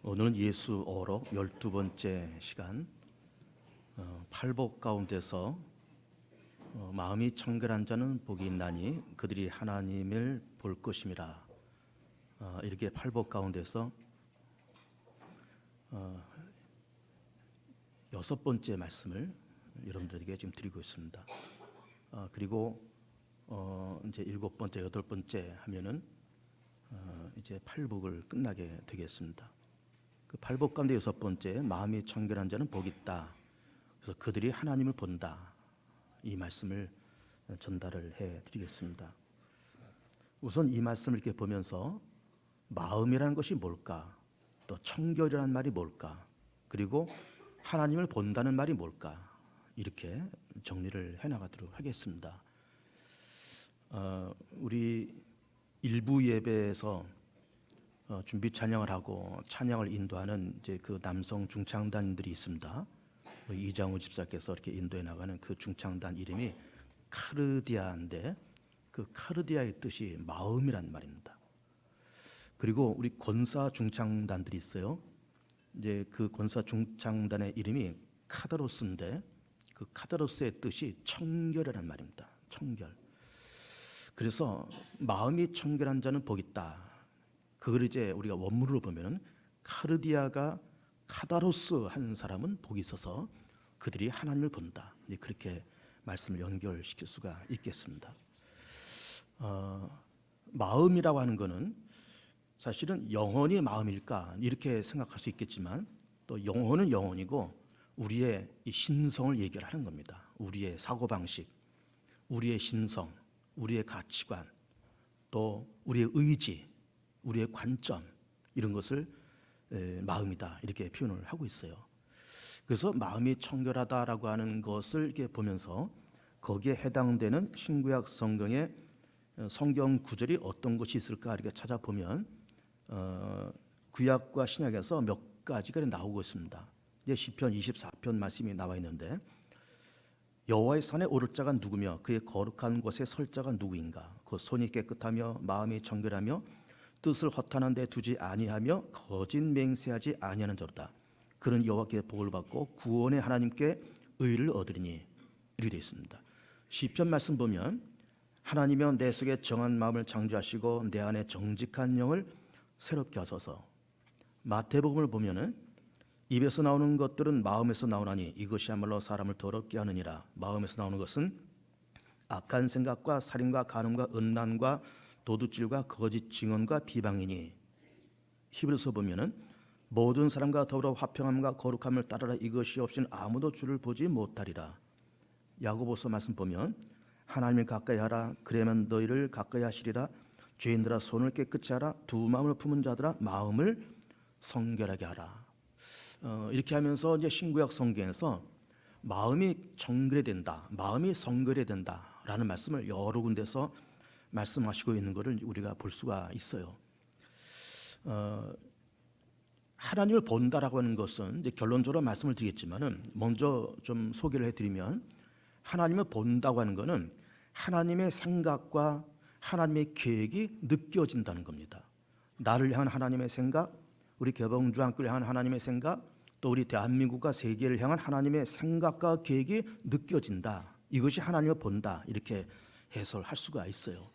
오늘은 예수 어록 12번째 시간, 팔복 가운데서 마음이 청결한 자는 복이 있나니 그들이 하나님을 볼 것임이라. 이렇게 팔복 가운데서 여섯 번째 말씀을 여러분들에게 지금 드리고 있습니다. 그리고 이제 일곱 번째, 여덟 번째 하면은 이제 팔복을 끝나게 되겠습니다. 그 팔복 가운데 여섯 번째, 마음이 청결한 자는 복이 있다. 그래서 그들이 하나님을 본다. 이 말씀을 전달을 해드리겠습니다. 우선 이 말씀을 이렇게 보면서 마음이라는 것이 뭘까? 또 청결이라는 말이 뭘까? 그리고 하나님을 본다는 말이 뭘까? 이렇게 정리를 해나가도록 하겠습니다. 우리 일부 예배에서 준비 찬양을 하고 찬양을 인도하는 이제 그 남성 중창단들이 있습니다. 이장우 집사께서 이렇게 인도해 나가는 그 중창단 이름이 카르디아인데, 그 카르디아의 뜻이 마음이란 말입니다. 그리고 우리 권사 중창단들이 있어요. 이제 그 권사 중창단의 이름이 카다로스인데, 그 카다로스의 뜻이 청결이라는 말입니다. 청결. 그래서 마음이 청결한 자는 복이 있다. 그걸 이제 우리가 원문으로 보면은 카르디아가 카다로스 한 사람은 복이 있어서 그들이 하나님을 본다. 그렇게 말씀을 연결시킬 수가 있겠습니다. 마음이라고 하는 것은 사실은 영혼이 마음일까 이렇게 생각할 수 있겠지만, 또 영혼은 영혼이고 우리의 이 신성을 얘기하는 겁니다. 우리의 사고방식, 우리의 신성, 우리의 가치관, 또 우리의 의지, 우리의 관점, 이런 것을 마음이다 이렇게 표현을 하고 있어요. 그래서 마음이 청결하다라고 하는 것을 이렇게 보면서 거기에 해당되는 신구약 성경의 성경 구절이 어떤 것이 있을까 이렇게 찾아보면 구약과 신약에서 몇 가지가 나오고 있습니다. 이제 시편 24편 말씀이 나와 있는데, 여호와의 산에 오를 자가 누구며 그의 거룩한 곳에 설 자가 누구인가? 그 손이 깨끗하며 마음이 청결하며 뜻을 허탄한 데 두지 아니하며 거짓 맹세하지 아니하는 자로다. 그는 여호와께 복을 받고 구원의 하나님께 의를 얻으리니. 이렇게 되어 있습니다. 시편 말씀 보면 하나님이여 내 속에 정한 마음을 창조하시고 내 안에 정직한 영을 새롭게 하소서. 마태복음을 보면은 입에서 나오는 것들은 마음에서 나오나니 이것이야말로 사람을 더럽게 하느니라. 마음에서 나오는 것은 악한 생각과 살인과 간음과 음란과 도둑질과 거짓 증언과 비방이니. 히브리서 보면은 모든 사람과 더불어 화평함과 거룩함을 따르라. 이것이 없이는 아무도 주를 보지 못하리라. 야고보서 말씀 보면 하나님을 가까이 하라. 그러면 너희를 가까이 하시리라. 죄인들아 손을 깨끗이 하라. 두 마음을 품은 자들아 마음을 성결하게 하라. 이렇게 하면서 이제 신구약 성경에서 마음이 청결해야 된다, 마음이 성결해야 된다라는 말씀을 여러 군데서 말씀하시고 있는 것을 우리가 볼 수가 있어요. 하나님을 본다라고 하는 것은 이제 결론적으로 말씀을 드리겠지만은 먼저 좀 소개를 해드리면, 하나님을 본다고 하는 것은 하나님의 생각과 하나님의 계획이 느껴진다는 겁니다. 나를 향한 하나님의 생각, 우리 개봉주한교를 향한 하나님의 생각, 또 우리 대한민국과 세계를 향한 하나님의 생각과 계획이 느껴진다. 이것이 하나님을 본다. 이렇게 해설할 수가 있어요.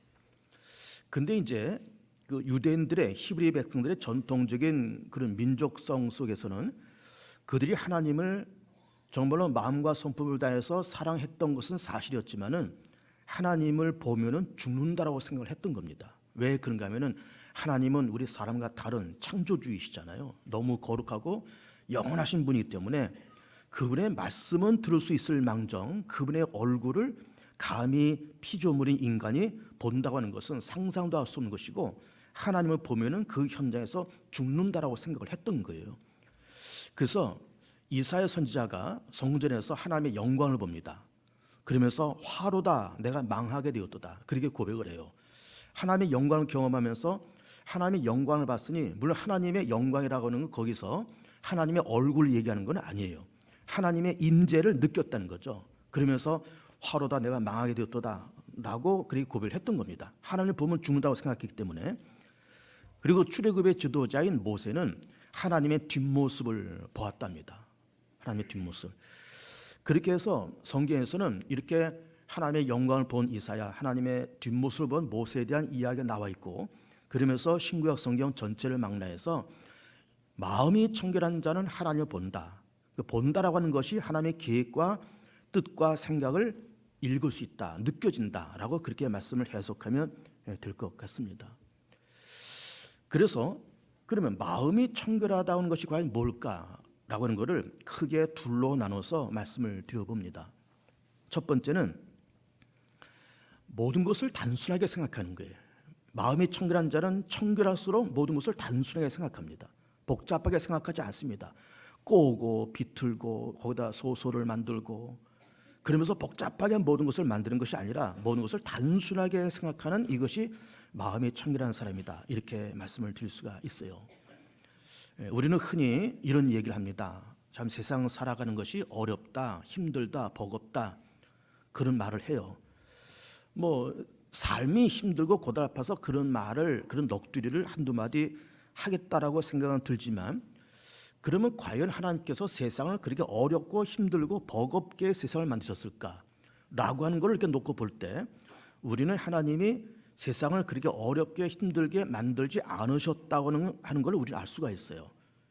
근데 이제 그 유대인들의, 히브리 백성들의 전통적인 그런 민족성 속에서는 그들이 하나님을 정말로 마음과 성품을 다해서 사랑했던 것은 사실이었지만은 하나님을 보면은 죽는다라고 생각을 했던 겁니다. 왜 그런가 하면은 하나님은 우리 사람과 다른 창조주이시잖아요. 너무 거룩하고 영원하신 분이기 때문에 그분의 말씀은 들을 수 있을 망정 그분의 얼굴을 감히 피조물인 인간이 본다고 하는 것은 상상도 할 수 없는 것이고, 하나님을 보면은 그 현장에서 죽는다라고 생각을 했던 거예요. 그래서 이사야 선지자가 성전에서 하나님의 영광을 봅니다. 그러면서 화로다 내가 망하게 되었도다 그렇게 고백을 해요. 하나님의 영광을 경험하면서 하나님의 영광을 봤으니, 물론 하나님의 영광이라고 하는 건 거기서 하나님의 얼굴을 얘기하는 건 아니에요. 하나님의 임재를 느꼈다는 거죠. 그러면서 화로다 내가 망하게 되었도다 라고 그렇게 고백을 했던 겁니다. 하나님을 보면 죽는다고 생각했기 때문에. 그리고 출애굽의 지도자인 모세는 하나님의 뒷모습을 보았답니다. 하나님의 뒷모습. 그렇게 해서 성경에서는 이렇게 하나님의 영광을 본 이사야, 하나님의 뒷모습을 본 모세에 대한 이야기가 나와 있고, 그러면서 신구약 성경 전체를 망라해서 마음이 청결한 자는 하나님을 본다. 본다라고 하는 것이 하나님의 계획과 뜻과 생각을 읽을 수 있다, 느껴진다라고 그렇게 말씀을 해석하면 될 것 같습니다. 그래서 그러면 마음이 청결하다는 것이 과연 뭘까라고 하는 것을 크게 둘로 나눠서 말씀을 드려봅니다. 첫 번째는 모든 것을 단순하게 생각하는 거예요. 마음이 청결한 자는 청결할수록 모든 것을 단순하게 생각합니다. 복잡하게 생각하지 않습니다. 꼬고 비틀고 거기다 소설을 만들고 그러면서 복잡하게 모든 것을 만드는 것이 아니라 모든 것을 단순하게 생각하는 이것이 마음이 청결한 사람이다, 이렇게 말씀을 드릴 수가 있어요. 우리는 흔히 이런 얘기를 합니다. 참 세상 살아가는 것이 어렵다, 힘들다, 버겁다, 그런 말을 해요. 삶이 힘들고 고달파서 그런 말을, 그런 넋두리를 한두 마디 하겠다라고 생각은 들지만, 그러면 과연 하나님께서 세상을 그렇게 어렵고 힘들고 버겁게 세상을 만드셨을까? 라고 하는 걸 이렇게 놓고 볼 때 우리는 하나님이 세상을 그렇게 어렵게 힘들게 만들지 않으셨다고 하는 걸 우리는 알 수가 있어요.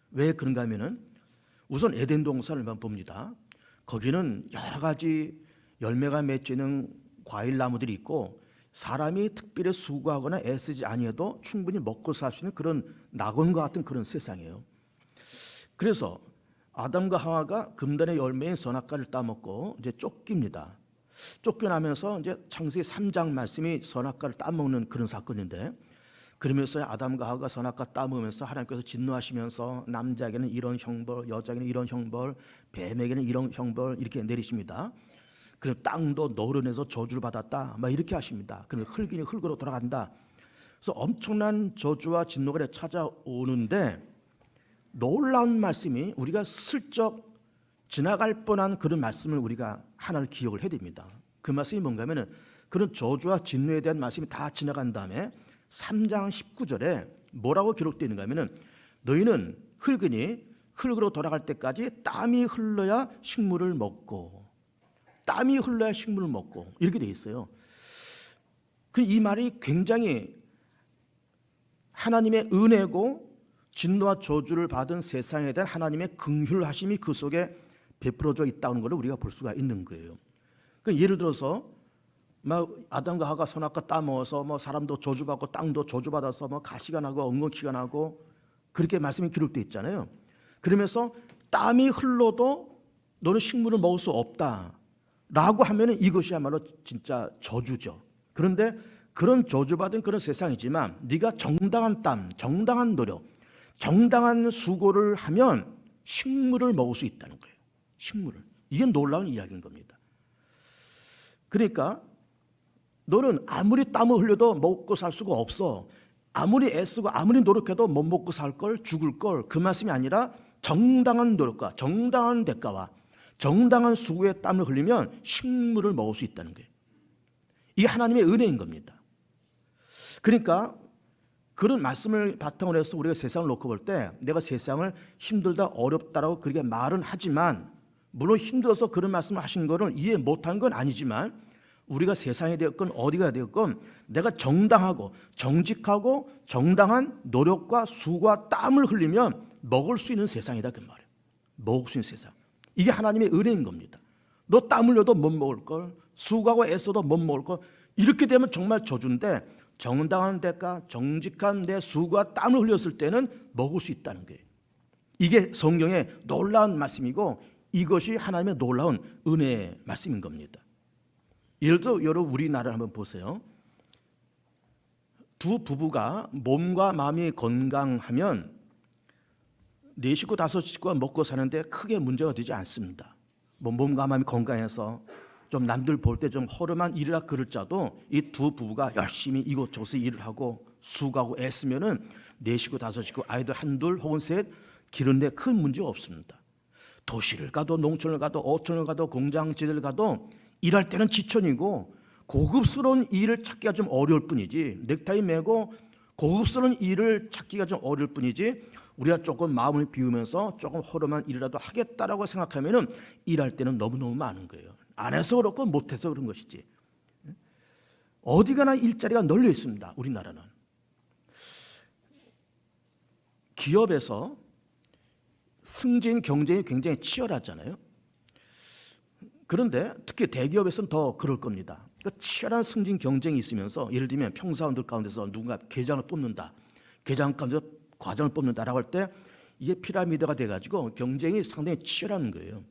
왜 그런가 하면은 우선 에덴 동산을 봅니다. 거기는 여러 가지 열매가 맺히는 과일 나무들이 있고 사람이 특별히 수고하거나 애쓰지 아니해도 충분히 먹고 살 수 있는 그런 낙원과 같은 그런 세상이에요. 그래서 아담과 하와가 금단의 열매인 선악과를 따먹고 이제 쫓깁니다. 쫓겨나면서 이제 창세기 3장 말씀이 선악과를 따먹는 그런 사건인데, 그러면서 아담과 하와가 선악과 따먹으면서 하나님께서 진노하시면서 남자에게는 이런 형벌, 여자에게는 이런 형벌, 뱀에게는 이런 형벌 이렇게 내리십니다. 그럼 땅도 너로 인해서 저주를 받았다, 막 이렇게 하십니다. 그럼 흙이니 흙으로 돌아간다. 그래서 엄청난 저주와 진노가 찾아오는데 놀라운 말씀이, 우리가 슬쩍 지나갈 뻔한 그런 말씀을 우리가 하나를 기억을 해야 됩니다. 그 말씀이 뭔가 하면은 그런 저주와 진노에 대한 말씀이 다 지나간 다음에 3장 19절에 뭐라고 기록되어 있는가 하면은 너희는 흙이니 흙으로 돌아갈 때까지 땀이 흘러야 식물을 먹고, 땀이 흘러야 식물을 먹고, 이렇게 돼 있어요. 이 말이 굉장히 하나님의 은혜고 진노와 저주를 받은 세상에 대한 하나님의 긍휼하심이 그 속에 베풀어져 있다는 것을 우리가 볼 수가 있는 거예요. 예를 들어서 아담과 하와가 선악과 따먹어서 사람도 저주받고 땅도 저주받아서 가시가 나고 엉겅퀴가 나고 그렇게 말씀이 기록되어 있잖아요. 그러면서 땀이 흘러도 너는 식물을 먹을 수 없다라고 하면은 이것이야말로 진짜 저주죠. 그런데 그런 저주받은 그런 세상이지만 네가 정당한 땀, 정당한 노력, 정당한 수고를 하면 식물을 먹을 수 있다는 거예요. 식물을. 이게 놀라운 이야기인 겁니다. 그러니까 너는 아무리 땀을 흘려도 먹고 살 수가 없어. 아무리 애쓰고 아무리 노력해도 못 먹고 살 걸, 죽을 걸, 그 말씀이 아니라 정당한 노력과 정당한 대가와 정당한 수고의 땀을 흘리면 식물을 먹을 수 있다는 거예요. 이게 하나님의 은혜인 겁니다. 그러니까 그런 말씀을 바탕으로 해서 우리가 세상을 놓고 볼 때 내가 세상을 힘들다 어렵다라고 그렇게 말은 하지만, 물론 힘들어서 그런 말씀을 하신 거를 이해 못한 건 아니지만, 우리가 세상에 되었건 어디가 되었건 내가 정당하고 정직하고 정당한 노력과 수고와 땀을 흘리면 먹을 수 있는 세상이다, 그 말이에요. 먹을 수 있는 세상. 이게 하나님의 은혜인 겁니다. 너 땀 흘려도 못 먹을 걸, 수고하고 애써도 못 먹을 걸, 이렇게 되면 정말 저주인데 정당한 대가, 정직한 내 수고와 땀을 흘렸을 때는 먹을 수 있다는 거예요. 이게 성경의 놀라운 말씀이고 이것이 하나님의 놀라운 은혜의 말씀인 겁니다. 예를 들어 여러분 우리나라를 한번 보세요. 두 부부가 몸과 마음이 건강하면 4식구 5식구가 먹고 사는데 크게 문제가 되지 않습니다. 몸과 마음이 건강해서 좀 남들 볼 때 좀 허름한 일이라 그럴자도 이 두 부부가 열심히 이곳저곳 일을 하고 수고하고 애쓰면은 4식구 5식구 아이들 한둘 혹은 셋 기르는데 큰 문제가 없습니다. 도시를 가도 농촌을 가도 어촌을 가도 공장지대를 가도 일할 때는 지천이고 고급스러운 일을 찾기가 좀 어려울 뿐이지, 넥타이 매고 고급스러운 일을 찾기가 좀 어려울 뿐이지 우리가 조금 마음을 비우면서 조금 허름한 일이라도 하겠다라고 생각하면은 일할 때는 너무너무 많은 거예요. 안 해서 그렇고 못해서 그런 것이지. 어디 가나 일자리가 널려 있습니다. 우리나라는. 기업에서 승진 경쟁이 굉장히 치열하잖아요. 그런데 특히 대기업에서는 더 그럴 겁니다. 그러니까 치열한 승진 경쟁이 있으면서 예를 들면 평사원들 가운데서 누군가 계장을 뽑는다. 계장 가운데서 과장을 뽑는다라고 할 때 이게 피라미드가 돼가지고 경쟁이 상당히 치열한 거예요.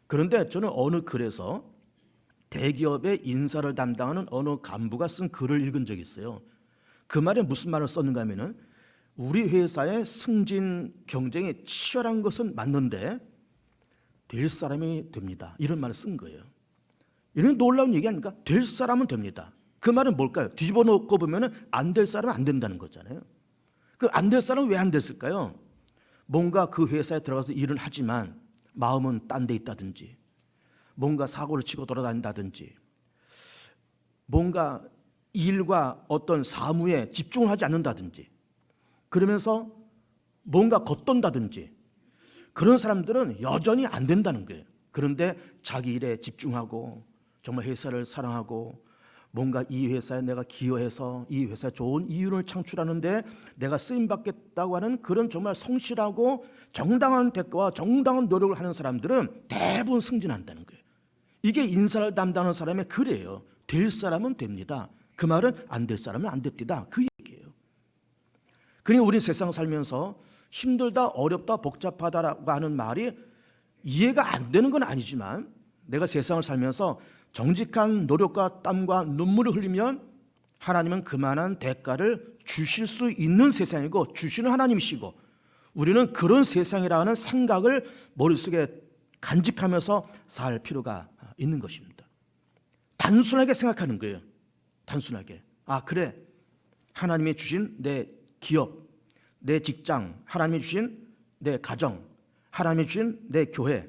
그런데 저는 어느 글에서 대기업의 인사를 담당하는 어느 간부가 쓴 글을 읽은 적이 있어요. 그 말에 무슨 말을 썼는가 하면은 우리 회사의 승진 경쟁이 치열한 것은 맞는데 될 사람이 됩니다. 이런 말을 쓴 거예요. 이런 놀라운 얘기 아닙니까? 될 사람은 됩니다. 그 말은 뭘까요? 뒤집어 놓고 보면은 안 될 사람은 안 된다는 거잖아요. 그 안 될 사람은 왜 안 됐을까요? 뭔가 그 회사에 들어가서 일을 하지만 마음은 딴 데 있다든지, 뭔가 사고를 치고 돌아다닌다든지, 뭔가 일과 어떤 사무에 집중을 하지 않는다든지, 그러면서 뭔가 겉돈다든지, 그런 사람들은 여전히 안 된다는 거예요. 그런데 자기 일에 집중하고 정말 회사를 사랑하고 뭔가 이 회사에 내가 기여해서 이 회사에 좋은 이윤을 창출하는데 내가 쓰임받겠다고 하는 그런 정말 성실하고 정당한 대가와 정당한 노력을 하는 사람들은 대부분 승진한다는 거예요. 이게 인사를 담당하는 사람의 글이에요. 될 사람은 됩니다. 그 말은 안 될 사람은 안 됩니다. 그 얘기예요. 그러니 우리 세상 살면서 힘들다, 어렵다, 복잡하다라고 하는 말이 이해가 안 되는 건 아니지만 내가 세상을 살면서 정직한 노력과 땀과 눈물을 흘리면 하나님은 그만한 대가를 주실 수 있는 세상이고 주시는 하나님이시고 우리는 그런 세상이라는 생각을 머릿속에 간직하면서 살 필요가 있는 것입니다. 단순하게 생각하는 거예요. 단순하게. 아, 그래. 하나님이 주신 내 기업, 내 직장, 하나님이 주신 내 가정, 하나님이 주신 내 교회,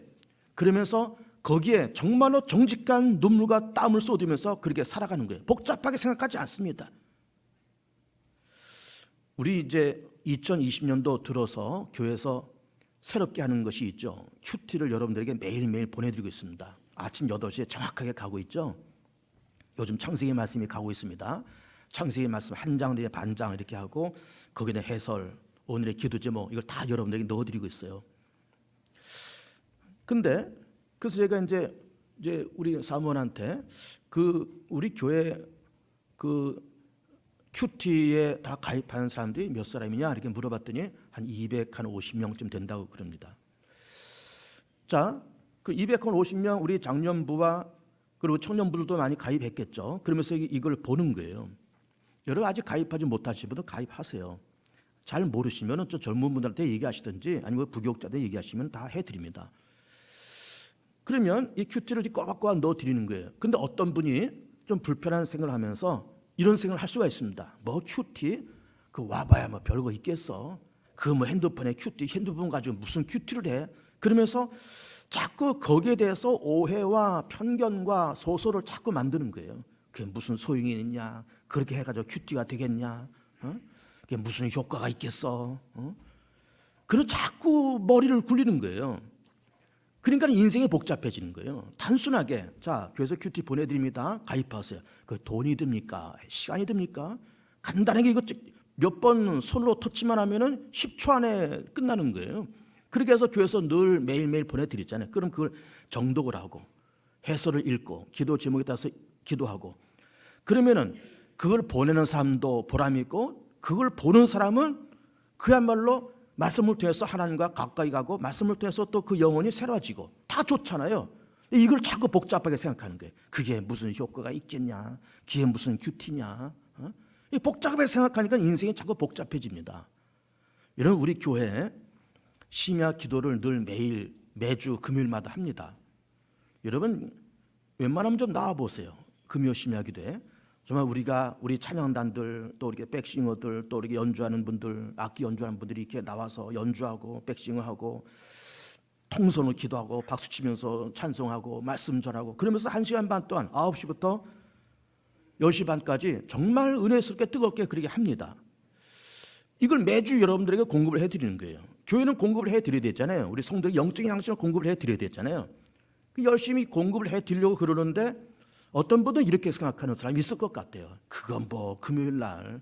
그러면서 거기에 정말로 정직한 눈물과 땀을 쏟으면서 그렇게 살아가는 거예요. 복잡하게 생각하지 않습니다. 우리 이제 2020년도 들어서 교회에서 새롭게 하는 것이 있죠. 큐티를 여러분들에게 매일매일 보내드리고 있습니다. 아침 8시에 정확하게 가고 있죠. 요즘 창세기 말씀이 가고 있습니다. 창세기 말씀 한 장 뒤에 반장 이렇게 하고 거기에 대한 해설, 오늘의 기도 제목 이걸 다 여러분들에게 넣어드리고 있어요. 근데 그래서 제가 이제 우리 사무원한테 그 우리 교회 그 큐티에 다 가입하는 사람들이 몇 사람이냐 이렇게 물어봤더니 한 250명쯤 된다고 그럽니다. 자, 그 250명 우리 장년부와 그리고 청년부들도 많이 가입했겠죠. 그러면서 이걸 보는 거예요. 여러분 아직 가입하지 못하신 분들 가입하세요. 잘 모르시면 저 젊은 분들한테 얘기하시든지 아니면 부교육자들 얘기하시면 다 해드립니다. 그러면 이 큐티를 꼬박꼬박 넣어드리는 거예요. 근데 어떤 분이 좀 불편한 생각을 하면서 이런 생각을 할 수가 있습니다. 뭐 큐티? 그 와봐야 뭐 별거 있겠어. 그 뭐 핸드폰에 큐티, 핸드폰 가지고 무슨 큐티를 해? 그러면서 자꾸 거기에 대해서 오해와 편견과 소설을 자꾸 만드는 거예요. 그게 무슨 소용이 있냐? 그렇게 해가지고 큐티가 되겠냐? 그게 무슨 효과가 있겠어? 그런 자꾸 머리를 굴리는 거예요. 그러니까 인생이 복잡해지는 거예요. 단순하게 자 교회에서 큐티 보내드립니다. 가입하세요. 그 돈이 듭니까? 시간이 듭니까? 간단하게 이거 몇 번 손으로 터치만 하면은 10초 안에 끝나는 거예요. 그렇게 해서 교회에서 늘 매일매일 보내드리잖아요. 그럼 그걸 정독을 하고 해설을 읽고 기도 제목에 따라서 기도하고 그러면은 그걸 보내는 사람도 보람이 있고 그걸 보는 사람은 그야말로 말씀을 통해서 하나님과 가까이 가고 말씀을 통해서 또 그 영혼이 새로워지고 다 좋잖아요. 이걸 자꾸 복잡하게 생각하는 거예요. 그게 무슨 효과가 있겠냐? 그게 무슨 큐티냐? 복잡하게 생각하니까 인생이 자꾸 복잡해집니다. 이런 우리 교회 심야 기도를 늘 매주 금요일마다 합니다. 여러분 웬만하면 좀 나와보세요. 금요 심야 기도에. 정말 우리 찬양단들 또 이렇게 백싱어들 또 이렇게 연주하는 분들 악기 연주하는 분들이 이렇게 나와서 연주하고 백싱어하고 통성으로 기도하고 박수 치면서 찬송하고 말씀 전하고 그러면서 1시간 반 동안 9시부터 10시 반까지 정말 은혜스럽게 뜨겁게 그렇게 합니다. 이걸 매주 여러분들에게 공급을 해드리는 거예요. 교회는 공급을 해드려야 되잖아요. 우리 성도의 영적인 양식을 공급을 해드려야 되잖아요. 열심히 공급을 해드리려고 그러는데 어떤 분은 이렇게 생각하는 사람이 있을 것 같아요. 그건 뭐 금요일 날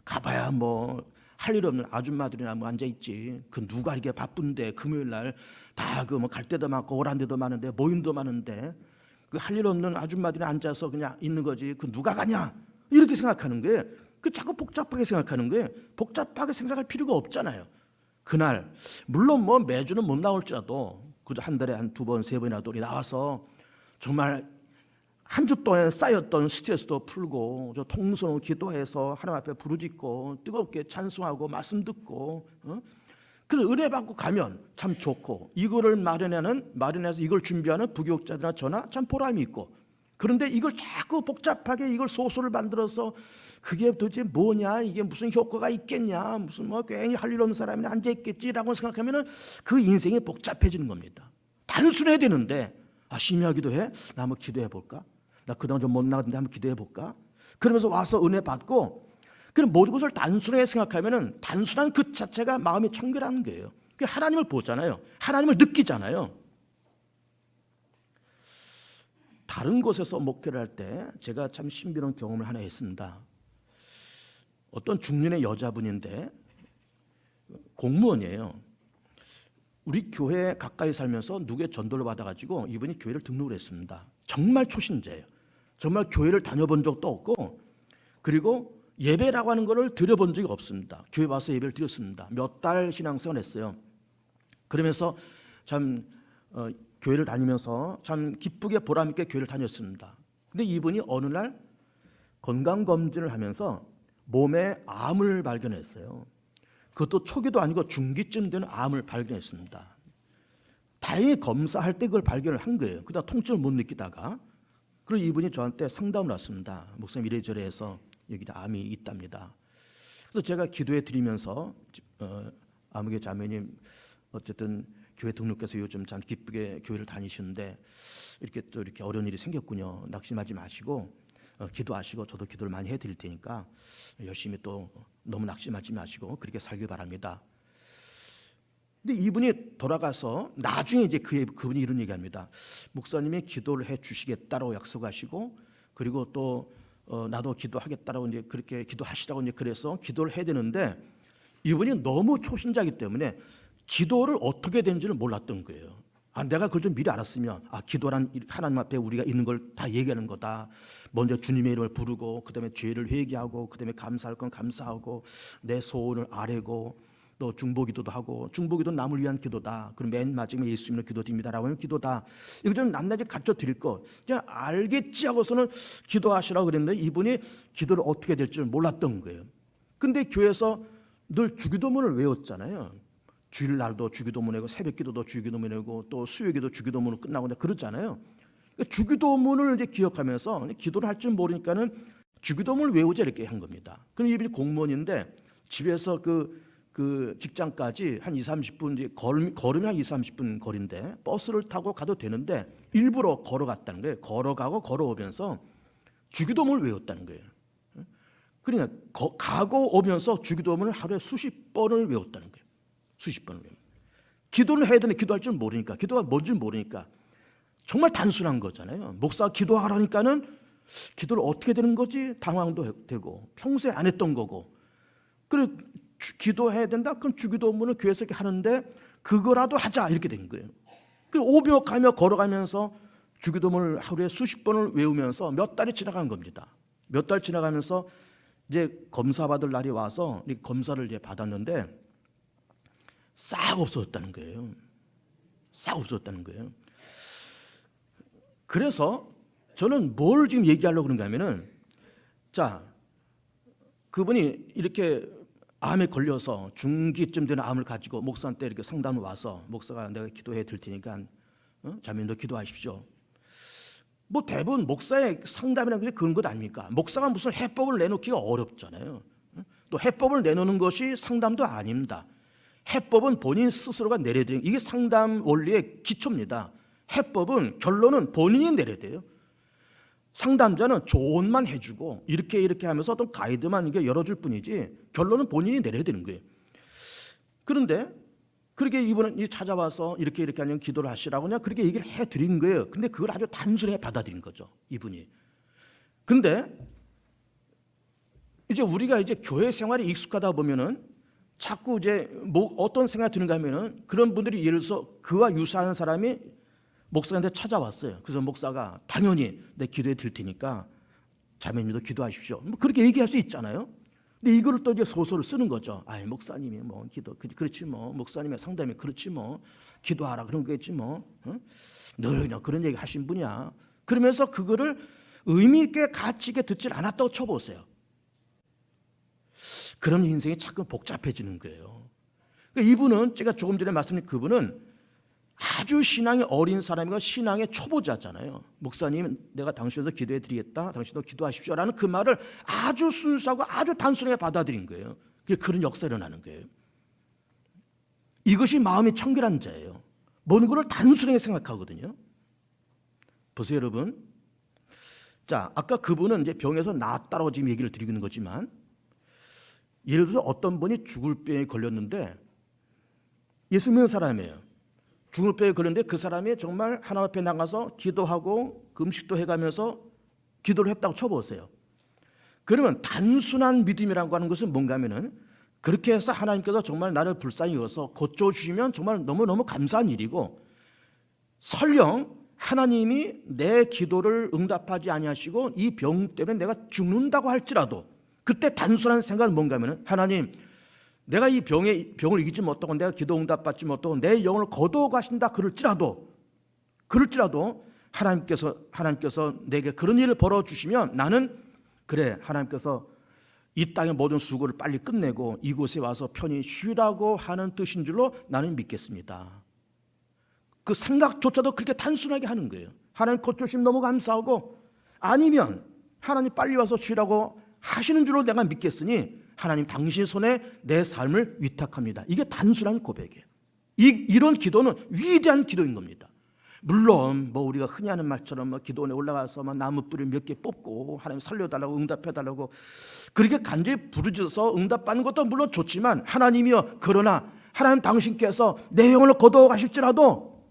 가봐야 뭐 할 일 없는 아줌마들이나 뭐 앉아있지. 그 누가 이렇게 바쁜데 금요일 날 다 그 뭐 갈 데도 많고 오란 데도 많은데 모임도 많은데 그 할 일 없는 아줌마들이 앉아서 그냥 있는 거지. 그 누가 가냐? 이렇게 생각하는 거예요. 그 자꾸 복잡하게 생각하는 거예요. 복잡하게 생각할 필요가 없잖아요. 그날 물론 뭐 매주는 못 나올지라도 그저 한 달에 한 2번, 3번이라도 나와서 정말 한 주 동안 쌓였던 스트레스도 풀고 통성으로 기도해서 하나님 앞에 부르짖고 뜨겁게 찬송하고 말씀 듣고 그 은혜 받고 가면 참 좋고 이거를 마련해서 이걸 준비하는 부교육자들이나 저나 참 보람이 있고 그런데 이걸 자꾸 복잡하게 이걸 소설을 만들어서 그게 도대체 뭐냐 이게 무슨 효과가 있겠냐 무슨 뭐 괜히 할 일 없는 사람이 앉아있겠지라고 생각하면 그 인생이 복잡해지는 겁니다. 단순해야 되는데 심야기도 해? 나 한번 기도해 볼까? 나 그동안 좀 못 나갔는데 한번 기도해 볼까? 그러면서 와서 은혜 받고 그럼 모든 것을 단순하게 생각하면 단순한 그 자체가 마음이 청결한 거예요. 하나님을 보잖아요. 하나님을 느끼잖아요. 다른 곳에서 목회를 할 때 제가 참 신비로운 경험을 하나 했습니다. 어떤 중년의 여자분인데 공무원이에요. 우리 교회에 가까이 살면서 누구의 전도를 받아가지고 이분이 교회를 등록을 했습니다. 정말 초신자예요. 정말 교회를 다녀본 적도 없고 그리고 예배라고 하는 것을 드려본 적이 없습니다. 교회 와서 예배를 드렸습니다. 몇 달 신앙생활을 했어요. 그러면서 참 교회를 다니면서 참 기쁘게 보람있게 교회를 다녔습니다. 근데 이분이 어느 날 건강검진을 하면서 몸에 암을 발견했어요. 그것도 초기도 아니고 중기쯤 되는 암을 발견했습니다. 다행히 검사할 때 그걸 발견을 한 거예요. 그다음 통증을 못 느끼다가 그리고 이분이 저한테 상담을 왔습니다. 목사님 이래저래 해서 여기다 암이 있답니다. 그래서 제가 기도해 드리면서 아무개 자매님 어쨌든 교회 등록해서 요즘 참 기쁘게 교회를 다니시는데 이렇게 또 이렇게 어려운 일이 생겼군요. 낙심하지 마시고 기도하시고 저도 기도를 많이 해드릴 테니까 열심히 또 너무 낙심하지 마시고 그렇게 살길 바랍니다. 근데 이분이 돌아가서 나중에 이제 그분이 이런 얘기합니다. 목사님이 기도를 해 주시겠다라고 약속하시고 그리고 또 나도 기도하겠다라고 이제 그렇게 기도하시라고 이제 그래서 기도를 해야 되는데 이분이 너무 초신자이기 때문에 기도를 어떻게 되는지를 몰랐던 거예요. 내가 그걸 좀 미리 알았으면 기도란 하나님 앞에 우리가 있는 걸 다 얘기하는 거다. 먼저 주님의 이름을 부르고 그다음에 죄를 회개하고 그다음에 감사할 건 감사하고 내 소원을 아뢰고 또 중보기도도 하고 중보기도는 남을 위한 기도다. 그럼 맨 마지막에 예수님을 기도드립니다라고 하는 기도다. 이거 좀 낱낱이 가르쳐 드릴 거 그냥 알겠지 하고서는 기도하시라고 그랬는데 이분이 기도를 어떻게 될지 몰랐던 거예요. 근데 교회에서 늘 주기도문을 외웠잖아요. 주일날도 주기도문 외고 새벽기도도 주기도문 외고 또 수요기도 주기도문으로 끝나고 그러잖아요. 주기도문을 이제 기억하면서 기도를 할 줄 모르니까는 주기도문을 외우자 이렇게 한 겁니다. 그럼 이분이 공무원인데 집에서 그 직장까지 한 20-30분 이제 걸으면 한 20-30분 거리인데 버스를 타고 가도 되는데 일부러 걸어갔다는 거예요. 걸어가고 걸어오면서 주기도문을 외웠다는 거예요. 그러니까 가고 오면서 주기도문을 하루에 수십 번을 외웠다는 거예요. 수십 번을 외우고 기도를 해야 되는데 기도할 줄 모르니까 기도가 뭔지 모르니까 정말 단순한 거잖아요. 목사가 기도하라니까는 기도를 어떻게 되는 거지 당황도 되고 평소에 안 했던 거고 그리고 기도해야 된다? 그럼 주기도문을 교회에서 이렇게 하는데 그거라도 하자 이렇게 된 거예요. 오며 가며 걸어가면서 주기도문을 하루에 수십 번을 외우면서 몇 달이 지나간 겁니다. 몇 달 지나가면서 이제 검사 받을 날이 와서 검사를 이제 받았는데 싹 없어졌다는 거예요. 싹 없어졌다는 거예요. 그래서 저는 뭘 지금 얘기하려고 그런가 하면은 자 그분이 이렇게 암에 걸려서 중기쯤 되는 암을 가지고 목사한테 이렇게 상담을 와서 목사가 내가 기도해 드릴 테니까 자매님도 기도하십시오. 뭐 대부분 목사의 상담이라는 것이 그런 것 아닙니까? 목사가 무슨 해법을 내놓기가 어렵잖아요. 또 해법을 내놓는 것이 상담도 아닙니다. 해법은 본인 스스로가 내려야 돼요. 이게 상담 원리의 기초입니다. 해법은 결론은 본인이 내려야 돼요. 상담자는 조언만 해주고 이렇게 하면서 어떤 가이드만 이게 열어줄 뿐이지 결론은 본인이 내려야 되는 거예요. 그런데 그렇게 이분은 찾아와서 이렇게 하면 기도를 하시라고 그냥 그렇게 얘기를 해드린 거예요. 근데 그걸 아주 단순하게 받아들인 거죠, 이분이. 근데 이제 우리가 이제 교회 생활에 익숙하다 보면은 자꾸 이제 뭐 어떤 생각이 드는가 하면은 그런 분들이 예를 들어서 그와 유사한 사람이 목사한테 찾아왔어요. 그래서 목사가 당연히 내 기도해 드릴 테니까 자매님도 기도하십시오. 뭐 그렇게 얘기할 수 있잖아요. 근데 이거를 또 이제 소설을 쓰는 거죠. 아이 목사님이 뭐 기도 그렇지 뭐 목사님의 상담이 그렇지 뭐 기도하라 그런 거겠지 뭐 늘 그냥 그런 얘기 하신 분이야. 그러면서 그거를 의미 있게 가치 있게 듣질 않았다고 쳐보세요. 그럼 인생이 자꾸 복잡해지는 거예요. 그러니까 이분은 제가 조금 전에 말씀드린 그분은 아주 신앙이 어린 사람이고 신앙의 초보자잖아요. 목사님 내가 당신에서 기도해 드리겠다. 당신도 기도하십시오라는 그 말을 아주 순수하고 아주 단순하게 받아들인 거예요. 그런 역사가 일어나는 거예요. 이것이 마음이 청결한 자예요. 모든 것을 단순하게 생각하거든요. 보세요 여러분. 자, 아까 그분은 이제 병에서 나았다라고 지금 얘기를 드리고 있는 거지만 예를 들어서 어떤 분이 죽을 병에 걸렸는데 예수 믿는 사람이에요. 죽을 병에 걸렸는데 그 사람이 정말 하나님 앞에 나가서 기도하고 금식도 해가면서 기도를 했다고 쳐보세요. 그러면 단순한 믿음이라고 하는 것은 뭔가 하면은 그렇게 해서 하나님께서 정말 나를 불쌍히 여겨서 고쳐주시면 정말 너무너무 감사한 일이고 설령 하나님이 내 기도를 응답하지 아니하시고 이 병 때문에 내가 죽는다고 할지라도 그때 단순한 생각은 뭔가 하면은 하나님 내가 이 병을 이기지 못하고 내가 기도 응답받지 못하고 내 영혼을 거두어 가신다 그럴지라도 하나님께서 내게 그런 일을 벌어주시면 나는 그래 하나님께서 이 땅의 모든 수고를 빨리 끝내고 이곳에 와서 편히 쉬라고 하는 뜻인 줄로 나는 믿겠습니다. 그 생각조차도 그렇게 단순하게 하는 거예요. 하나님 고쳐주시면 너무 감사하고 아니면 하나님 빨리 와서 쉬라고 하시는 줄로 내가 믿겠으니 하나님 당신 손에 내 삶을 위탁합니다. 이게 단순한 고백이에요. 이런 기도는 위대한 기도인 겁니다. 물론 뭐 우리가 흔히 하는 말처럼 뭐 기도원에 올라가서 막 나무 뿌리 몇 개 뽑고 하나님 살려달라고 응답해달라고 그렇게 간절히 부르짖어서 응답받는 것도 물론 좋지만 하나님이여 그러나 하나님 당신께서 내 영혼을 거두어 가실지라도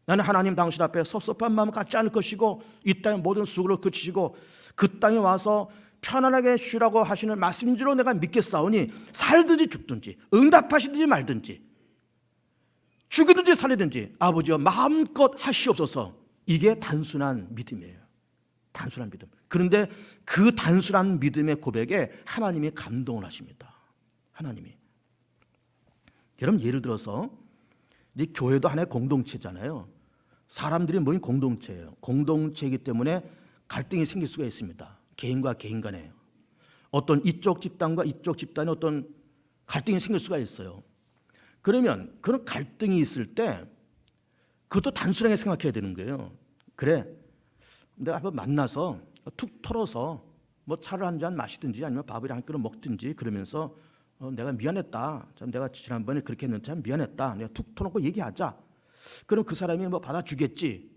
나는 하나님 당신 앞에 섭섭한 마음 갖지 않을 것이고 이 땅의 모든 수고를 그치시고 그 땅에 와서 편안하게 쉬라고 하시는 말씀인 줄로 내가 믿겠사오니 살든지 죽든지 응답하시든지 말든지 죽이든지 살리든지 아버지여 마음껏 하시옵소서. 이게 단순한 믿음이에요. 단순한 믿음. 그런데 그 단순한 믿음의 고백에 하나님이 감동을 하십니다. 하나님이. 여러분 예를 들어서 이제 교회도 하나의 공동체잖아요. 사람들이 모인 공동체예요. 공동체이기 때문에 갈등이 생길 수가 있습니다. 개인과 개인 간에 어떤 이쪽 집단과 이쪽 집단의 어떤 갈등이 생길 수가 있어요. 그러면 그런 갈등이 있을 때 그것도 단순하게 생각해야 되는 거예요. 그래, 내가 한번 만나서 툭 털어서 뭐 차를 한 잔 마시든지 아니면 밥을 한 그릇 먹든지 그러면서 내가 미안했다. 내가 지난번에 그렇게 했는데 참 미안했다. 내가 툭 터놓고 얘기하자. 그럼 그 사람이 뭐 받아주겠지.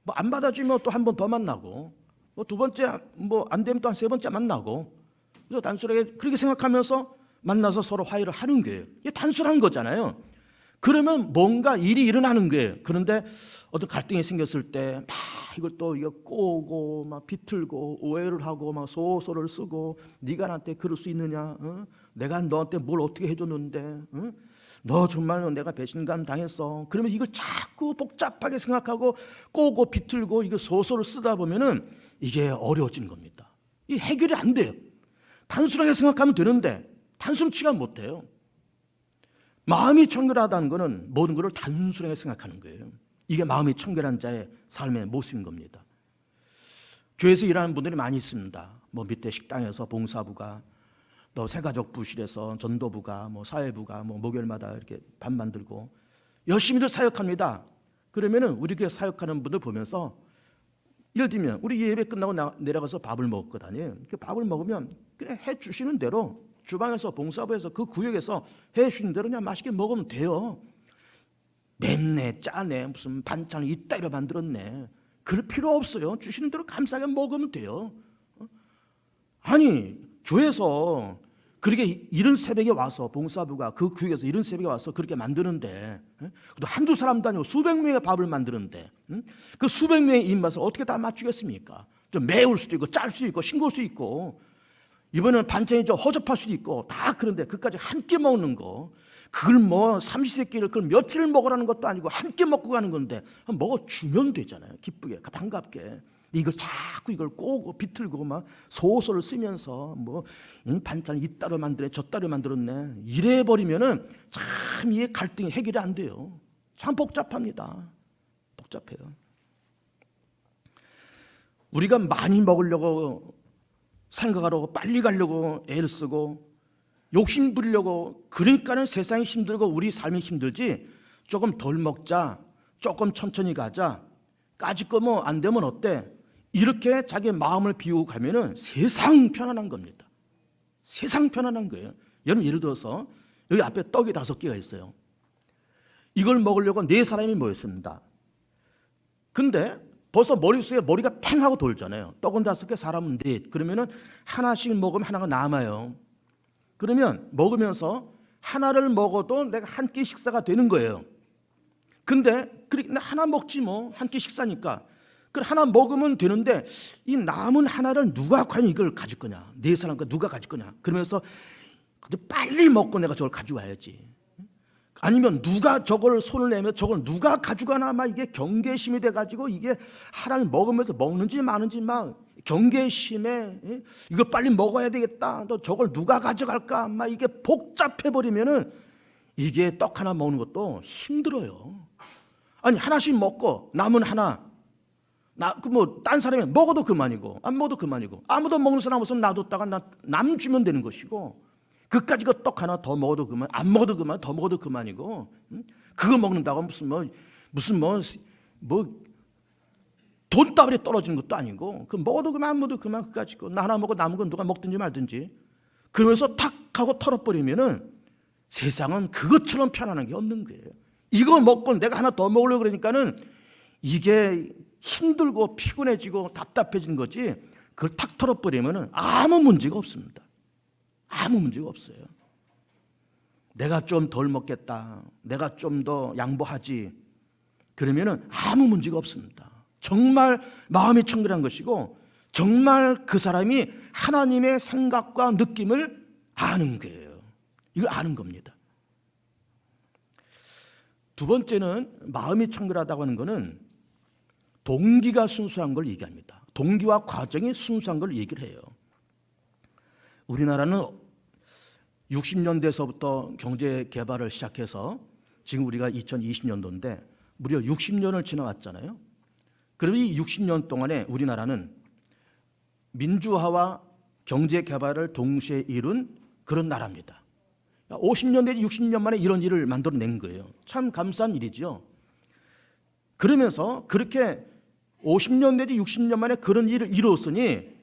뭐 안 받아주면 또 한 번 더 만나고 뭐 두 번째 뭐 안 되면 또 한 세 번째 만나고 그래서 단순하게 그렇게 생각하면서 만나서 서로 화해를 하는 거예요. 이게 단순한 거잖아요. 그러면 뭔가 일이 일어나는 거예요. 그런데 어떤 갈등이 생겼을 때 막 이걸 또 이거 꼬고 막 비틀고 오해를 하고 막 소설을 쓰고 네가 나한테 그럴 수 있느냐? 내가 너한테 뭘 어떻게 해줬는데? 너 정말 내가 배신감 당했어. 그러면 이걸 자꾸 복잡하게 생각하고 꼬고 비틀고 이거 소설을 쓰다 보면은 이게 어려워지는 겁니다. 이 해결이 안 돼요. 단순하게 생각하면 되는데 단순치가 못해요. 마음이 청결하다는 것은 모든 것을 단순하게 생각하는 거예요. 이게 마음이 청결한 자의 삶의 모습인 겁니다. 교회에서 일하는 분들이 많이 있습니다. 뭐 밑에 식당에서 봉사부가, 또 새가족 부실에서 전도부가, 뭐 사회부가, 뭐 목요일마다 이렇게 밥 만들고 열심히들 사역합니다. 그러면은 우리 교회 사역하는 분들 보면서 예를 들면 우리 예배 끝나고 내려가서 밥을 먹었거든요. 그 밥을 먹으면 그냥 해 주시는 대로 주방에서 봉사부에서 그 구역에서 해 주시는 대로 그냥 맛있게 먹으면 돼요. 맵네 짜네 무슨 반찬을 이따위로 만들었네. 그럴 필요 없어요. 주시는 대로 감사하게 먹으면 돼요. 아니, 교회에서 그렇게 이른 새벽에 와서 봉사부가 그 교회에서 이른 새벽에 와서 그렇게 만드는데, 또 한두 사람도 아니고 수백 명의 밥을 만드는데, 그 수백 명의 입맛을 어떻게 다 맞추겠습니까? 좀 매울 수도 있고 짤 수도 있고 싱거울 수도 있고, 이번에는 반찬이 좀 허접할 수도 있고 다 그런데 그까지 한 끼 먹는 거, 그걸 뭐 삼시세끼를 그걸 며칠 먹으라는 것도 아니고 한 끼 먹고 가는 건데 먹어주면 되잖아요. 기쁘게 반갑게. 이거 자꾸 이걸 꼬고 비틀고 막 소설을 쓰면서 뭐 반찬 이따로 만들어 저따로 만들었네 이래 버리면은 참 이 갈등이 해결이 안 돼요. 참 복잡합니다. 복잡해요. 우리가 많이 먹으려고 생각하려고 빨리 가려고 애를 쓰고 욕심 부리려고, 그러니까는 세상이 힘들고 우리 삶이 힘들지, 조금 덜 먹자, 조금 천천히 가자, 까짓 거 뭐 안 되면 어때, 이렇게 자기 마음을 비우고 가면은 세상 편안한 겁니다. 세상 편안한 거예요. 여러분, 예를 들어서 여기 앞에 떡이 5개가 있어요. 이걸 먹으려고 4사람이 모였습니다. 근데 벌써 머릿속에 머리가 팽 하고 돌잖아요. 떡은 5개, 사람은 4. 그러면은 하나씩 먹으면 하나가 남아요. 그러면 먹으면서 하나를 먹어도 내가 한 끼 식사가 되는 거예요. 근데 하나 먹지 뭐, 한 끼 식사니까. 그 하나 먹으면 되는데 이 남은 하나를 누가 과연 이걸 가질 거냐, 4사람과 누가 가질 거냐. 그러면서 빨리 먹고 내가 저걸 가져와야지. 아니면 누가 저걸 손을 내면 저걸 누가 가져가나, 막 이게 경계심이 돼가지고 이게 하나를 먹으면서 먹는지 마는지 막 경계심에 이거 빨리 먹어야 되겠다, 또 저걸 누가 가져갈까, 막 이게 복잡해 버리면은 이게 떡 하나 먹는 것도 힘들어요. 아니, 하나씩 먹고 남은 하나, 딴 사람이 먹어도 그만이고 안 먹어도 그만이고, 아무도 먹는 사람 없으면 놔뒀다가 남 주면 되는 것이고, 그까지 그 떡 하나 더 먹어도 그만, 안 먹어도 그만, 더 먹어도 그만이고, 그거 먹는다고 무슨 돈다발이 떨어지는 것도 아니고, 그 먹어도 그만, 안 먹어도 그만, 그까지 거 나 하나 먹고 남은 건 누가 먹든지 말든지, 그러면서 탁 하고 털어버리면은 세상은 그것처럼 편안한 게 없는 거예요. 이거 먹고 내가 하나 더 먹으려고 그러니까는 이게 힘들고 피곤해지고 답답해지는 거지, 그걸 탁 털어버리면은 아무 문제가 없습니다. 아무 문제가 없어요. 내가 좀 덜 먹겠다, 내가 좀 더 양보하지, 그러면은 아무 문제가 없습니다. 정말 마음이 청결한 것이고, 정말 그 사람이 하나님의 생각과 느낌을 아는 거예요. 이걸 아는 겁니다. 두 번째는, 마음이 청결하다고 하는 것은 동기가 순수한 걸 얘기합니다. 동기와 과정이 순수한 걸 얘기를 해요. 우리나라는 60년대에서부터 경제 개발을 시작해서 지금 우리가 2020년도인데 무려 60년을 지나왔잖아요. 그럼 이 60년 동안에 우리나라는 민주화와 경제 개발을 동시에 이룬 그런 나라입니다. 50년 내지 60년 만에 이런 일을 만들어낸 거예요. 참 감사한 일이죠. 그러면서 그렇게 50년 내지 60년 만에 그런 일을 이루었으니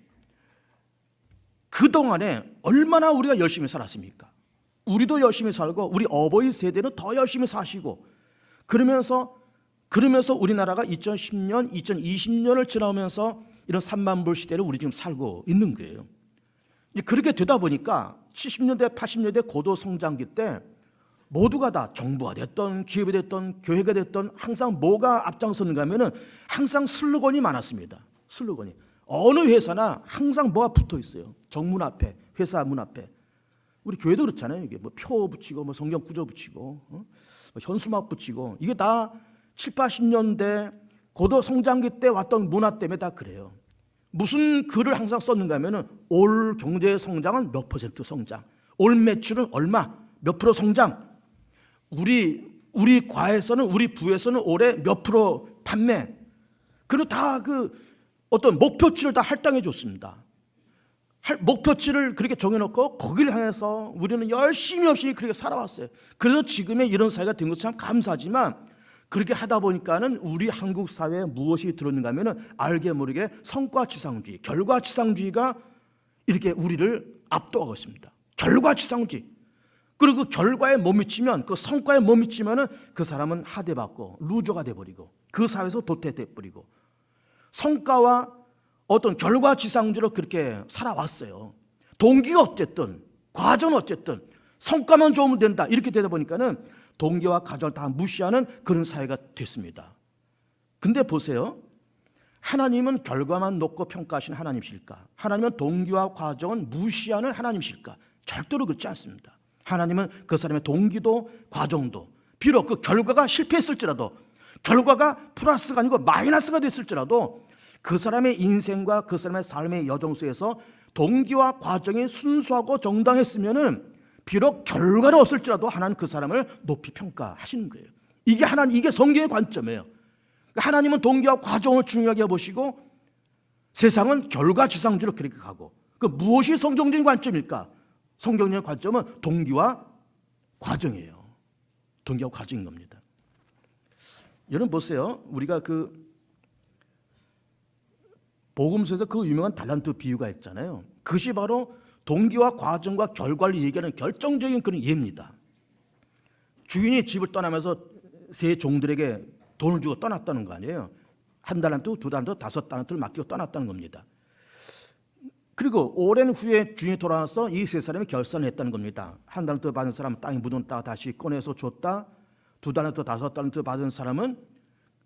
그동안에 얼마나 우리가 열심히 살았습니까? 우리도 열심히 살고 우리 어버이 세대는 더 열심히 사시고, 그러면서 우리나라가 2010년, 2020년을 지나오면서 이런 3만 불 시대를 우리 지금 살고 있는 거예요. 이제 그렇게 되다 보니까 70년대, 80년대 고도 성장기 때 모두가 다 정부가 됐던 기업이 됐던 교회가 됐던 항상 뭐가 앞장서는가 하면은 항상 슬로건이 많았습니다. 슬로건이. 어느 회사나 항상 뭐가 붙어 있어요. 정문 앞에, 회사 문 앞에. 우리 교회도 그렇잖아요. 이게 뭐 표 붙이고, 뭐 성경 구절 붙이고, 뭐 현수막 붙이고, 이게 다 7, 80년대 고도 성장기 때 왔던 문화 때문에 다 그래요. 무슨 글을 항상 썼는가 하면은 올 경제 성장은 몇 %, 성장, 올 매출은 얼마, 몇 프로 성장, 우리 과에서는, 우리 부에서는 올해 몇 프로 판매, 그리고 다 어떤 목표치를 다 할당해 줬습니다. 목표치를 그렇게 정해놓고 거기를 향해서 우리는 열심히 그렇게 살아왔어요. 그래서 지금의 이런 사회가 된 것은 참 감사하지만, 그렇게 하다 보니까는 우리 한국 사회에 무엇이 들어있는가 하면은 알게 모르게 성과지상주의, 결과지상주의가 이렇게 우리를 압도하고 있습니다. 결과지상주의. 그리고 그 결과에 못 미치면, 그 성과에 못 미치면은 그 사람은 하대받고 루저가 돼버리고 그 사회에서 도태돼버리고, 성과와 어떤 결과지상주로 그렇게 살아왔어요. 동기가 어쨌든, 과정은 어쨌든 성과만 좋으면 된다 이렇게 되다 보니까는 동기와 과정을 다 무시하는 그런 사회가 됐습니다. 근데 보세요. 하나님은 결과만 놓고 평가하시는 하나님이실까? 하나님은 동기와 과정은 무시하는 하나님이실까? 절대로 그렇지 않습니다. 하나님은 그 사람의 동기도 과정도, 비록 그 결과가 실패했을지라도, 결과가 플러스가 아니고 마이너스가 됐을지라도 그 사람의 인생과 그 사람의 삶의 여정 속에서 동기와 과정이 순수하고 정당했으면은 비록 결과는 없을지라도 하나님 그 사람을 높이 평가하시는 거예요. 이게 성경의 관점이에요. 하나님은 동기와 과정을 중요하게 보시고 세상은 결과지상주로 그렇게 가고, 그 무엇이 성경적인 관점일까? 성경적인 관점은 동기와 과정이에요. 동기와 과정인 겁니다. 여러분 보세요. 우리가 그 복음서에서 그 유명한 달란트 비유가 있잖아요. 그것이 바로 동기와 과정과 결과를 얘기하는 결정적인 그런 예입니다. 주인이 집을 떠나면서 세 종들에게 돈을 주고 떠났다는 거 아니에요. 1달란트, 2달란트, 5달란트를 맡기고 떠났다는 겁니다. 그리고 오랜 후에 주인이 돌아와서 이 세 사람이 결산을 했다는 겁니다. 1달란트 받은 사람은 땅에 묻은 땅 다시 꺼내서 줬다. 2달란트, 5달란트 받은 사람은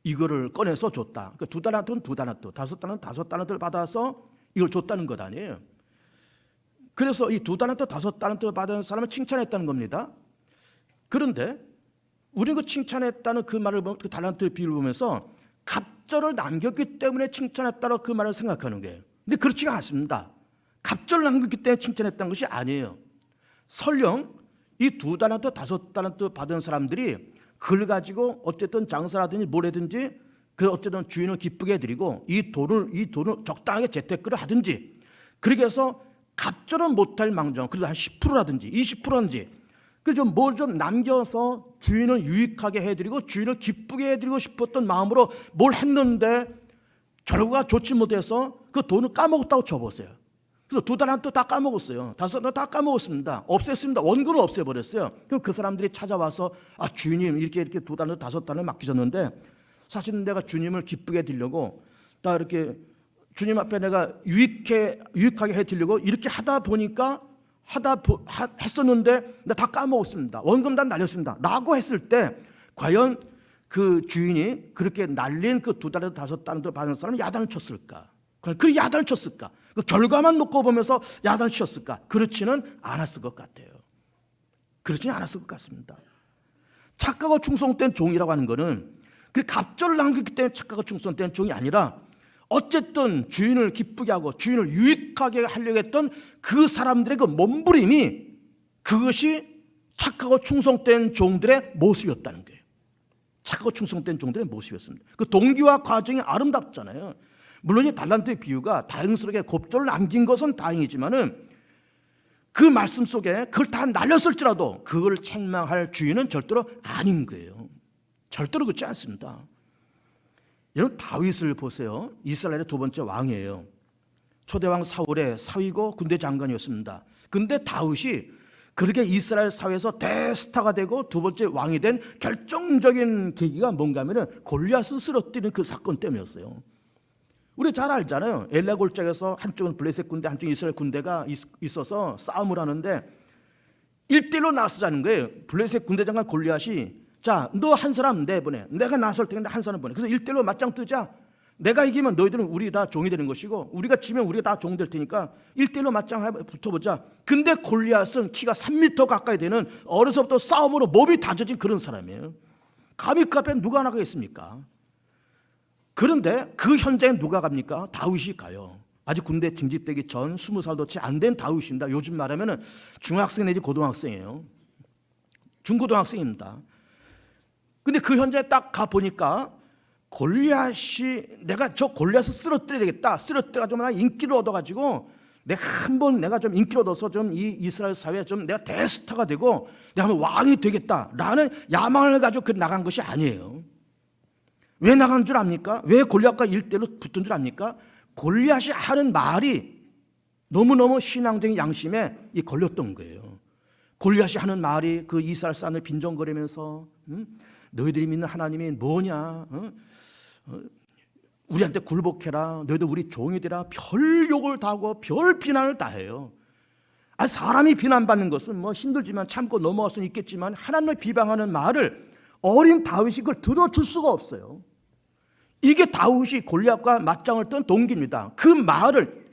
이거를 꺼내서 줬다. 그러니까 2달란트는 2달란트, 5달란트, 5달란트를 받아서 이걸 줬다는 것 아니에요. 그래서 이 2달란트, 5달란트 받은 사람을 칭찬했다는 겁니다. 그런데 우리는 그 칭찬했다는 그 말을 보면, 그 달란트 비유를 보면서 갑절을 남겼기 때문에 칭찬했다고 그 말을 생각하는 거예요. 근데 그렇지가 않습니다. 갑절을 남겼기 때문에 칭찬했다는 것이 아니에요. 설령 이 2달란트, 5달란트 받은 사람들이 그걸 가지고 어쨌든 장사라든지 뭐라든지 그 어쨌든 주인을 기쁘게 해드리고 이 돈을 적당하게 재테크를 하든지 그렇게 해서 갑절은 못할 망정, 그래도 한 10%라든지 20%라든지 뭘 좀 남겨서 주인을 유익하게 해드리고 주인을 기쁘게 해드리고 싶었던 마음으로 뭘 했는데 결과가 좋지 못해서 그 돈을 까먹었다고 쳐보세요. 그래서 2달란트 다 까먹었어요. 5달란트 다 까먹었습니다. 없앴습니다. 원금을 없애버렸어요. 그럼 그 사람들이 찾아와서 주인님 이렇게 2달란트 5달란트 맡기셨는데 사실은 내가 주님을 기쁘게 해드리려고 다 이렇게 주님 앞에 내가 유익하게 해드리려고 이렇게 하다 보니까 했었는데 나 다 까먹었습니다. 원금 다 날렸습니다. 라고 했을 때 과연 그 주인이 그렇게 날린 그 2달란트 5달란트 받은 사람은 야단을 쳤을까? 그 야단을 쳤을까? 그 결과만 놓고 보면서 야단을 쳤을까? 그렇지는 않았을 것 같아요. 그렇지는 않았을 것 같습니다. 착하고 충성된 종이라고 하는 것은 그 갑절을 남겼기 때문에 착하고 충성된 종이 아니라 어쨌든 주인을 기쁘게 하고 주인을 유익하게 하려고 했던 그 사람들의 그 몸부림이 그것이 착하고 충성된 종들의 모습이었다는 거예요. 착하고 충성된 종들의 모습이었습니다. 그 동기와 과정이 아름답잖아요. 물론 이 달란트의 비유가 다행스럽게 곱절을 남긴 것은 다행이지만은 그 말씀 속에 그걸 다 날렸을지라도 그걸 책망할 주인은 절대로 아닌 거예요. 절대로 그렇지 않습니다. 여러분 다윗을 보세요. 이스라엘의 2번째 왕이에요. 초대왕 사울의 사위고 군대 장관이었습니다. 근데 다윗이 그렇게 이스라엘 사회에서 대스타가 되고 2번째 왕이 된 결정적인 계기가 뭔가 하면은 골리앗을 쓰러뜨리는 그 사건 때문이었어요. 우리 잘 알잖아요. 엘라 골짜기에서 한쪽은 블레셋 군대, 한쪽은 이스라엘 군대가 있어서 싸움을 하는데 1대1로 나서자는 거예요. 블레셋 군대 장관 골리앗이 자, 너 한 사람 내보내. 내가 나설 테니까 한 사람 보내. 그래서 1대1로 맞짱 뜨자. 내가 이기면 너희들은 우리 다 종이 되는 것이고 우리가 지면 우리가 다 종 될 테니까 1대1로 맞짱 붙어보자. 근데 골리앗은 키가 3m 가까이 되는 어려서부터 싸움으로 몸이 다져진 그런 사람이에요. 감히 그 앞에 누가 나가겠습니까? 그런데 그 현장에 누가 갑니까? 다윗이 가요. 아직 군대 징집되기 전 20살도 채 안 된 다윗입니다. 요즘 말하면 중학생 내지 고등학생이에요. 중고등학생입니다. 근데 그 현장에 딱 가보니까 골리앗이 내가 저 골리앗을 쓰러뜨려야 되겠다. 쓰러뜨려가지고 인기를 얻어가지고 내가 좀 인기를 얻어서 좀 이 이스라엘 사회에 좀 내가 대스타가 되고 내가 한번 왕이 되겠다라는 야망을 가지고 나간 것이 아니에요. 왜 나간 줄 압니까? 왜 골리앗과 1대1로 붙은 줄 압니까? 골리앗이 하는 말이 너무너무 신앙적인 양심에 걸렸던 거예요. 골리앗이 하는 말이 그 이스라엘 사람을 빈정거리면서 너희들이 믿는 하나님이 뭐냐? 우리한테 굴복해라, 너희도 우리 종이 되라, 별 욕을 다 하고 별 비난을 다 해요. 사람이 비난받는 것은 뭐 힘들지만 참고 넘어갈 수는 있겠지만 하나님을 비방하는 말을 어린 다윗이 그걸 들어줄 수가 없어요. 이게 다윗이 골리앗과 맞짱을 뜬 동기입니다. 그 말을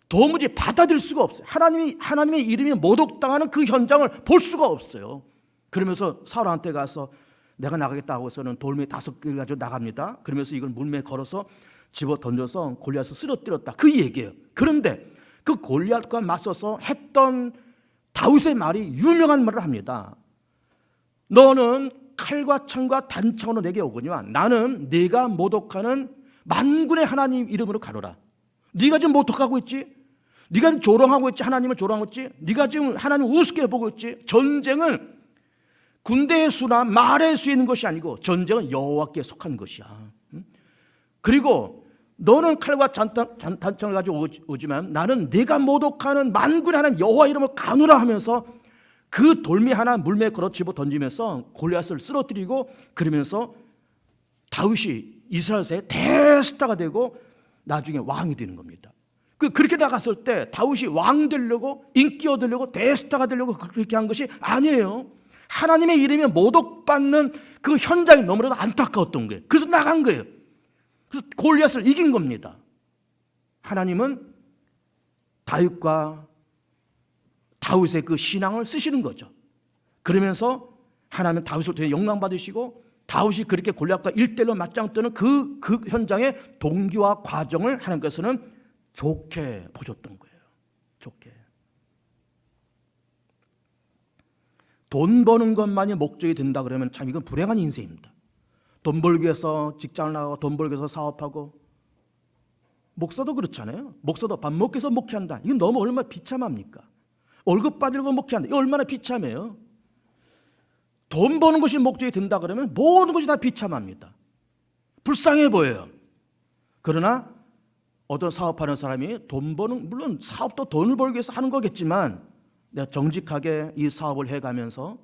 도무지 받아들일 수가 없어요. 하나님의 이름이 모독당하는 그 현장을 볼 수가 없어요. 그러면서 사울한테 가서 내가 나가겠다고 해서는 돌멩이 5개를 가지고 나갑니다. 그러면서 이걸 물매에 걸어서 집어 던져서 골리앗을 쓰러뜨렸다. 그 얘기예요. 그런데 그 골리앗과 맞서서 했던 다윗의 말이 유명한 말을 합니다. 너는 칼과 창과 단창으로 내게 오거니와 나는 네가 모독하는 만군의 하나님 이름으로 가노라. 네가 지금 모독하고 있지? 네가 조롱하고 있지? 하나님을 조롱하고 있지? 네가 지금 하나님을 우습게 보고 있지? 전쟁은 군대의 수나 말의 수에 있는 것이 아니고 전쟁은 여호와께 속한 것이야. 그리고 너는 칼과 단창을 가지고 오지만 나는 네가 모독하는 만군의 하나님 여호와 이름을 가누라 하면서 그 돌미 하나 물매에 걸어 집어 던지면서 골리앗을 쓰러뜨리고, 그러면서 다윗이 이스라엘의 대스타가 되고 나중에 왕이 되는 겁니다. 그렇게 나갔을 때 다윗이 왕 되려고, 인기 얻으려고, 대스타가 되려고 그렇게 한 것이 아니에요. 하나님의 이름이 모독받는 그 현장이 너무나도 안타까웠던 거예요. 그래서 나간 거예요. 그래서 골리앗을 이긴 겁니다. 하나님은 다윗의 그 신앙을 쓰시는 거죠. 그러면서 하나님은 다윗을 통해 영광 받으시고 다윗이 그렇게 골리앗과 1대1로 맞짱 뜨는 그 현장의 동기와 과정을 하나님께서는 좋게 보셨던 거예요. 좋게. 돈 버는 것만이 목적이 된다 그러면 참 이건 불행한 인생입니다. 돈 벌기 위해서 직장을 나가고 돈 벌기 위해서 사업하고, 목사도 그렇잖아요. 목사도 밥 먹기 위해서 목회한다. 이건 너무 얼마나 비참합니까? 월급 받으려고 목회한다. 이거 얼마나 비참해요. 돈 버는 것이 목적이 된다 그러면 모든 것이 다 비참합니다. 불쌍해 보여요. 그러나 어떤 사업하는 사람이 물론 사업도 돈을 벌기 위해서 하는 거겠지만 내가 정직하게 이 사업을 해가면서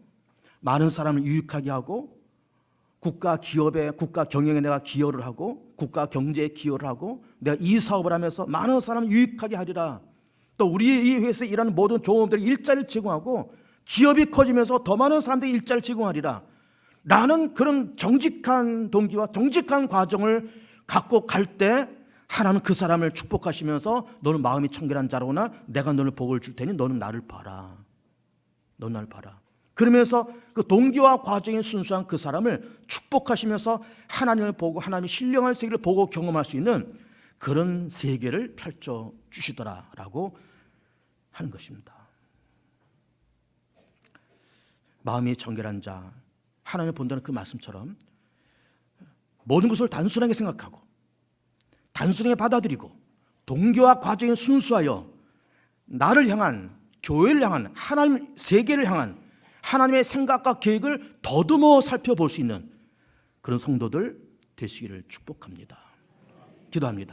많은 사람을 유익하게 하고 국가 기업에, 국가 경영에 내가 기여를 하고 국가 경제에 기여를 하고 내가 이 사업을 하면서 많은 사람을 유익하게 하리라. 또 우리 이 회사에 일하는 모든 종업원들이 일자리를 제공하고 기업이 커지면서 더 많은 사람들이 일자리를 제공하리라. 라는 그런 정직한 동기와 정직한 과정을 갖고 갈 때 하나님은 그 사람을 축복하시면서 너는 마음이 청결한 자로구나. 내가 너를 복을 줄 테니 너는 나를 봐라. 너는 나를 봐라. 그러면서 그 동기와 과정이 순수한 그 사람을 축복하시면서 하나님을 보고 하나님의 신령한 세계를 보고 경험할 수 있는 그런 세계를 펼쳐 주시더라라고 하는 것입니다. 마음이 청결한 자, 하나님을 본다는 그 말씀처럼 모든 것을 단순하게 생각하고 단순하게 받아들이고 동기와 과정에 순수하여 나를 향한, 교회를 향한, 하나님 세계를 향한 하나님의 생각과 계획을 더듬어 살펴볼 수 있는 그런 성도들 되시기를 축복합니다. 기도합니다.